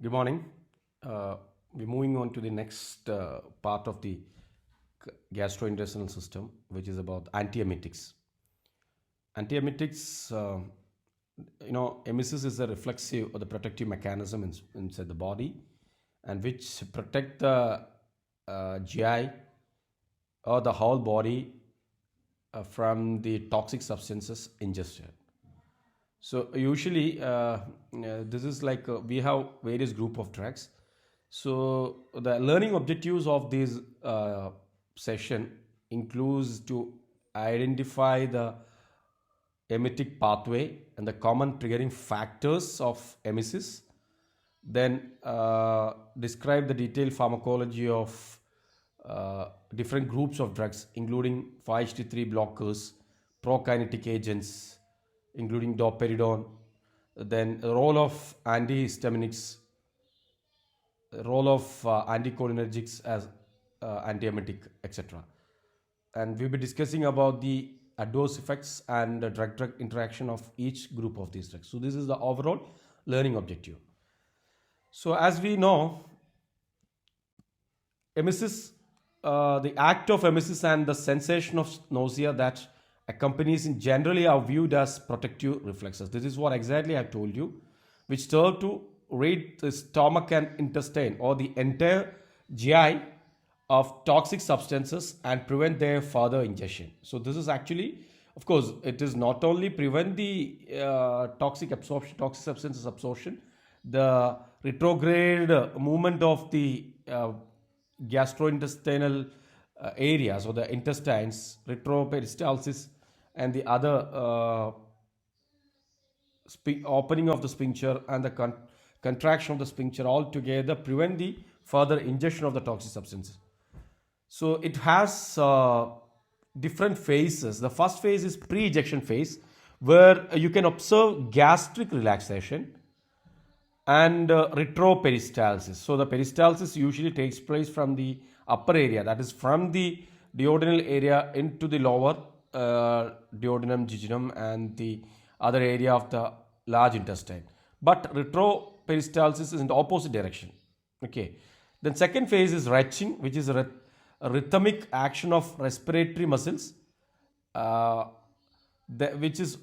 Good morning. We're moving on to the next part of the gastrointestinal system, which is about antiemetics. Antiemetics, emesis is a reflexive or the protective mechanism inside the body, and which protect the GI or the whole body from the toxic substances ingested. So usually, this is like we have various group of tracks. So the learning objectives of this session includes to identify the emetic pathway and the common triggering factors of emesis, then describe the detailed pharmacology of different groups of drugs, including 5-HT3 blockers, prokinetic agents, including doperidone, then the role of antihistaminics, role of anticholinergics as antiemetic, etc. And we'll be discussing about the adverse effects and the drug-drug interaction of each group of these drugs. So this is the overall learning objective. So as we know, emesis, the act of emesis and the sensation of nausea that accompanies in generally are viewed as protective reflexes. This is what exactly I told you, which serve to rid the stomach and intestine or the entire GI of toxic substances and prevent their further ingestion. So this is actually, of course, it is not only prevent the toxic absorption, toxic substances absorption, the retrograde movement of the gastrointestinal areas or the intestines, retroperistalsis, and the other opening of the sphincter and the contraction of the sphincter altogether prevent the further ingestion of the toxic substances. So it has different phases. The first phase is pre-ejection phase, where you can observe gastric relaxation and retroperistalsis. So the peristalsis usually takes place from the upper area, that is from the duodenal area into the lower duodenum, jejunum, and the other area of the large intestine. But retroperistalsis is in the opposite direction. Okay. Then second phase is retching, which is a rhythmic action of respiratory muscles, which is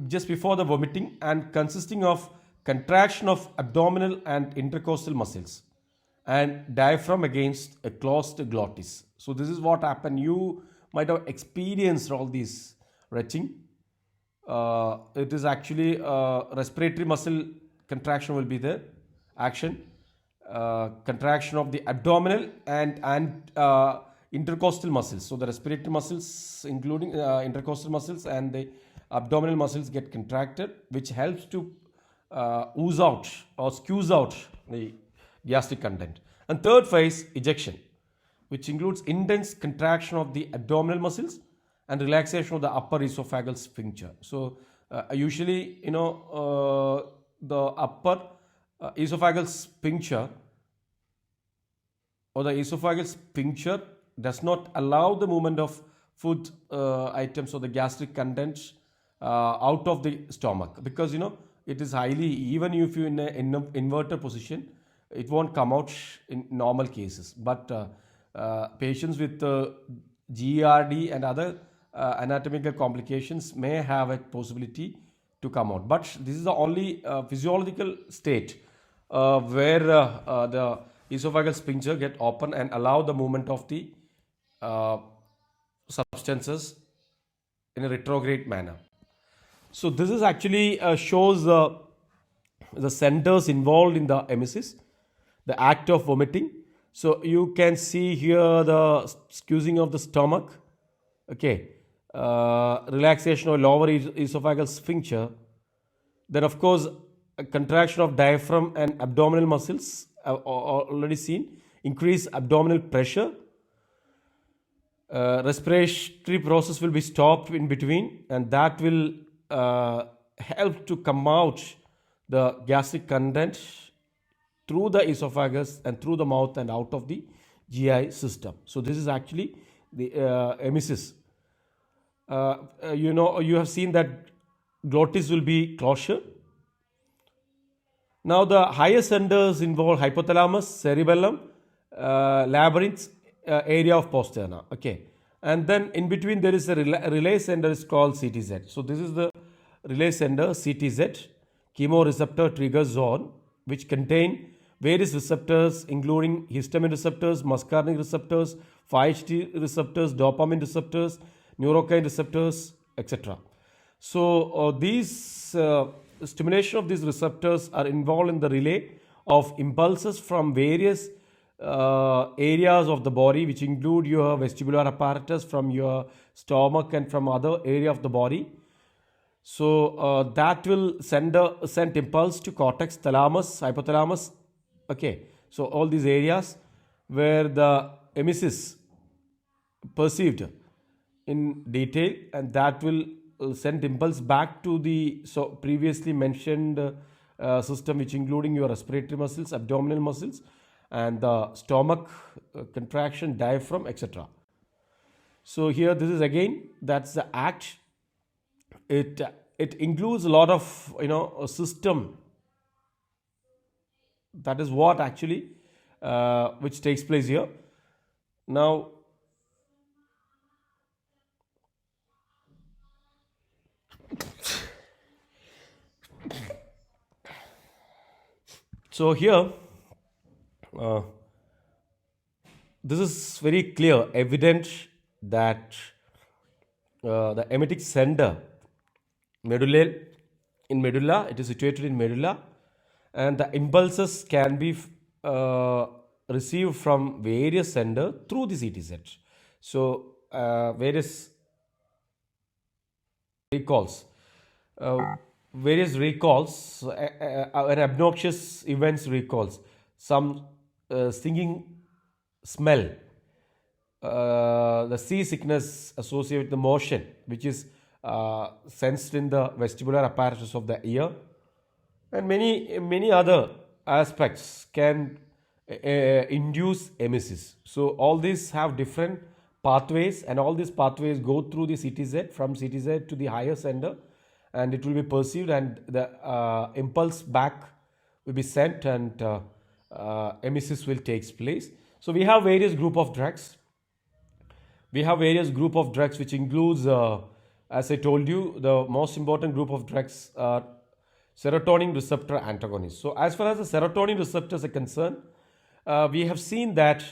just before the vomiting and consisting of contraction of abdominal and intercostal muscles and diaphragm against a closed glottis. So this is what happened. You might have experienced all these retching. It is actually respiratory muscle contraction will be the action, contraction of the abdominal and intercostal muscles. So the respiratory muscles, including intercostal muscles and the abdominal muscles, get contracted, which helps to ooze out or squeeze out the gastric content. And third phase, ejection, which includes intense contraction of the abdominal muscles and relaxation of the upper esophageal sphincter. So usually, the upper esophageal sphincter or the esophageal sphincter does not allow the movement of food items or the gastric contents out of the stomach, because it is highly, even if you're in an inverted position, it won't come out in normal cases. But patients with GERD and other anatomical complications may have a possibility to come out. But this is the only physiological state where the esophageal sphincter get open and allow the movement of the substances in a retrograde manner. So this is actually shows the centers involved in the emesis, the act of vomiting. So you can see here the squeezing of the stomach, okay, relaxation of lower esophageal sphincter. Then of course a contraction of diaphragm and abdominal muscles already seen, increased abdominal pressure. Respiratory process will be stopped in between, and that will help to come out the gastric content through the esophagus and through the mouth and out of the GI system. So this is actually the emesis. You have seen that glottis will be closure, Now, the higher centers involve hypothalamus, cerebellum, labyrinth, area of posterna. Okay, and then in between there is a relay center is called CTZ. So this is the relay center CTZ, chemoreceptor trigger zone, which contain various receptors including histamine receptors, muscarinic receptors, 5-HT receptors, dopamine receptors, neurokine receptors, etc. So these stimulation of these receptors are involved in the relay of impulses from various areas of the body, which include your vestibular apparatus, from your stomach, and from other area of the body. So that will send impulse to cortex, thalamus, hypothalamus. Okay, so all these areas where the emesis perceived in detail, and that will send impulse back to the previously mentioned system, which including your respiratory muscles, abdominal muscles, and the stomach contraction, diaphragm, etc. So here this is again, that's the act. It includes a lot of a system. That is what actually which takes place here. Now, so here uh, this is very clear, evident that the emetic center medulla, in medulla, it is situated in medulla, and the impulses can be received from various sender through the CTZ. So various recalls, various recalls, an obnoxious events recalls, some stinging smell, the seasickness associated with the motion, which is sensed in the vestibular apparatus of the ear, and many other aspects can induce emesis. So all these have different pathways, and all these pathways go through the CTZ, from CTZ to the higher sender, and it will be perceived, and the impulse back will be sent, and emesis will take place. So we have various group of drugs. Which includes, as I told you, the most important group of drugs are serotonin receptor antagonists. So as far as the serotonin receptors are concerned, we have seen that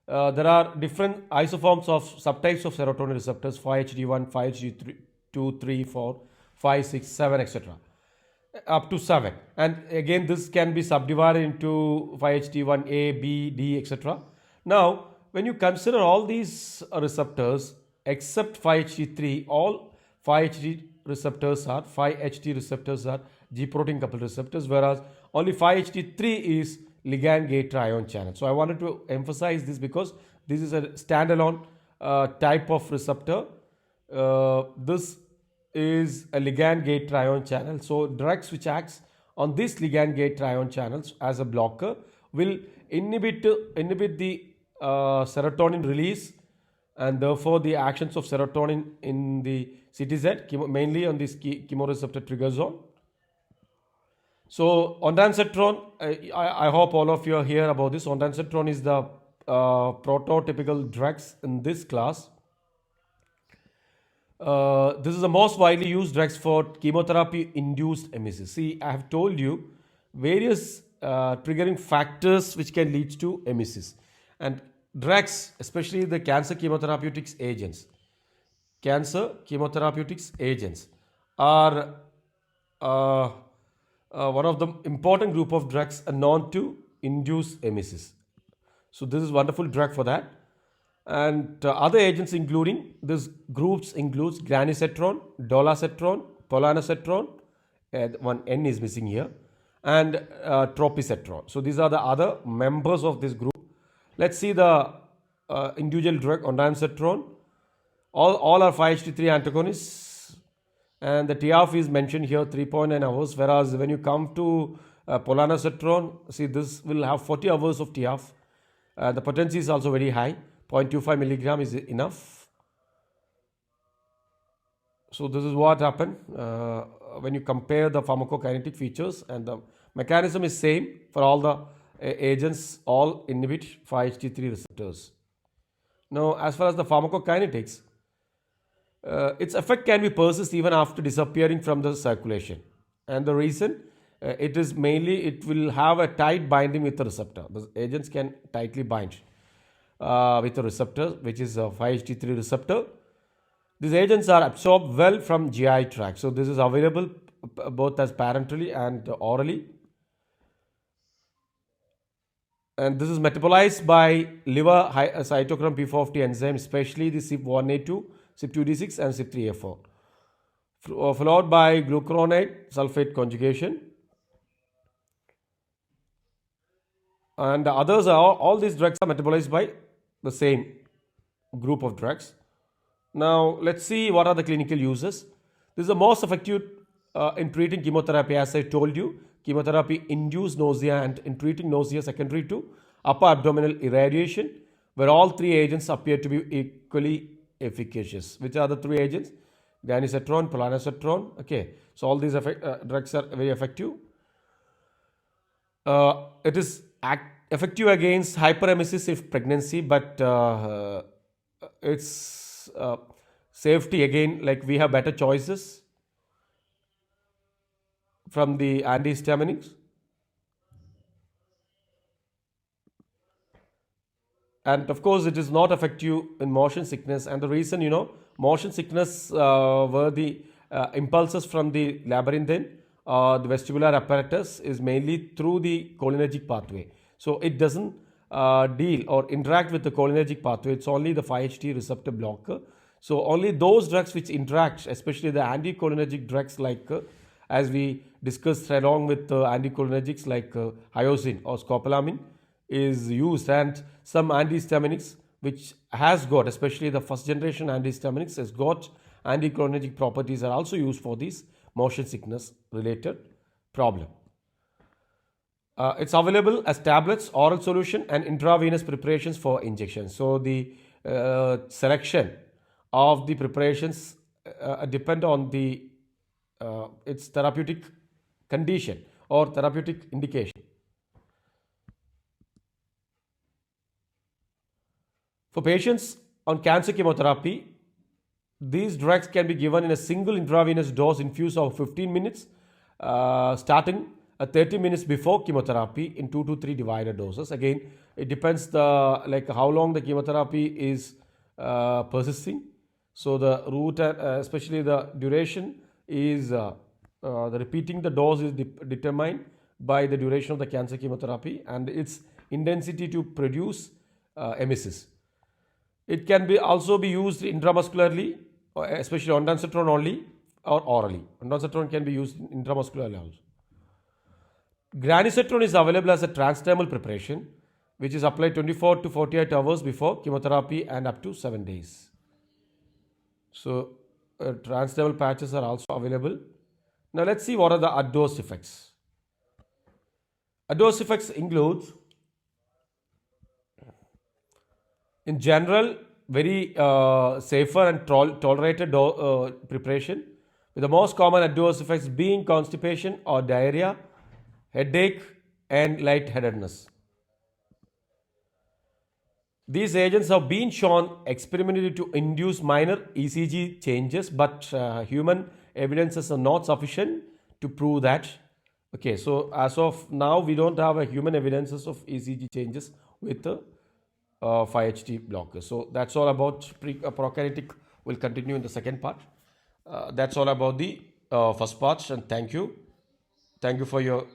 there are different isoforms of subtypes of serotonin receptors: 5-HT1, 5-HT2, 3, 4, 5, 6, 7, etc. Up to 7. And again, this can be subdivided into 5-HT1A, B, D, etc. Now, when you consider all these receptors except 5-HT3, all 5-HT receptors are G protein coupled receptors, whereas only 5-HT3 is ligand gated ion channel. So I wanted to emphasize this because this is a standalone type of receptor. This is a ligand gated ion channel. So drugs which acts on this ligand gated ion channels as a blocker will inhibit the serotonin release, and therefore the actions of serotonin in the CTZ, mainly on this chemoreceptor trigger zone. So ondansetron, I hope all of you are here about this. Ondansetron is the prototypical drugs in this class. This is the most widely used drugs for chemotherapy-induced emesis. See, I have told you various triggering factors which can lead to emesis. And drugs, especially the cancer chemotherapeutics agents, are one of the important group of drugs known to induce emesis. So this is wonderful drug for that. And other agents including this groups includes granisetron, dolasetron, polanesetron, one N is missing here, and tropisetron. So these are the other members of this group. Let's see the individual drug. Ondansetron, all are 5-HT3 antagonists, and the TF is mentioned here 3.9 hours, whereas when you come to polanesetron, see, this will have 40 hours of TF. The potency is also very high, 0.25 milligram is enough. So this is what happened when you compare the pharmacokinetic features and the Mechanism is same for all the agents, all inhibit 5-HT3 receptors. Now, as far as the pharmacokinetics, its effect can be persist even after disappearing from the circulation. And the reason, it is mainly it will have a tight binding with the receptor. The agents can tightly bind with the receptor, which is a 5-HT3 receptor. These agents are absorbed well from GI tract. So this is available both as parenterally and orally. And this is metabolized by liver cytochrome P450 enzyme, especially the CYP1A2, CYP2D6 and CYP3A4, followed by glucuronide sulfate conjugation. And the others are all these drugs are metabolized by the same group of drugs. Now let's see what are the clinical uses. This is the most effective in treating chemotherapy. As I told you, chemotherapy induces nausea, and in treating nausea secondary to upper abdominal irradiation, where all three agents appear to be equally efficacious. Which are the three agents? Granisetron, polonosetron. Okay, so all these drugs are very effective. It is effective against hyperemesis if pregnancy, but its safety, again, like we have better choices from the antihistaminics. And of course, it is not effective in motion sickness. And the reason, motion sickness were the impulses from the labyrinthine, the vestibular apparatus is mainly through the cholinergic pathway. So it doesn't deal or interact with the cholinergic pathway. It's only the 5-HT receptor blocker. So only those drugs which interact, especially the anticholinergic drugs like, as we discussed along with anticholinergics like hyoscine or scopolamine, is used, and some antihistaminics which has got, especially the first generation antihistaminics has got anticholinergic properties, are also used for this motion sickness related problem. It's available as tablets, oral solution and intravenous preparations for injection. So the selection of the preparations depend on the its therapeutic condition or therapeutic indication. For patients on cancer chemotherapy, these drugs can be given in a single intravenous dose infused over 15 minutes, starting 30 minutes before chemotherapy in 2 to 3 divided doses. Again, it depends how long the chemotherapy is persisting. So the route, especially the duration, is the repeating the dose is determined by the duration of the cancer chemotherapy and its intensity to produce emesis. It can also be used intramuscularly, especially ondansetron only or orally. Ondansetron can be used intramuscularly also. Granisetron is available as a transdermal preparation, which is applied 24 to 48 hours before chemotherapy and up to 7 days. So transdermal patches are also available. Now let's see what are the adverse effects. Adverse effects include, in general, very safer and tolerated preparation, with the most common adverse effects being constipation or diarrhea, headache and lightheadedness. These agents have been shown experimentally to induce minor ECG changes, but human evidences are not sufficient to prove that. Okay, so as of now, we don't have a human evidences of ECG changes with the 5-HT blockers. So that's all about prokinetic. We'll continue in the second part. That's all about the first part, and thank you. Thank you for your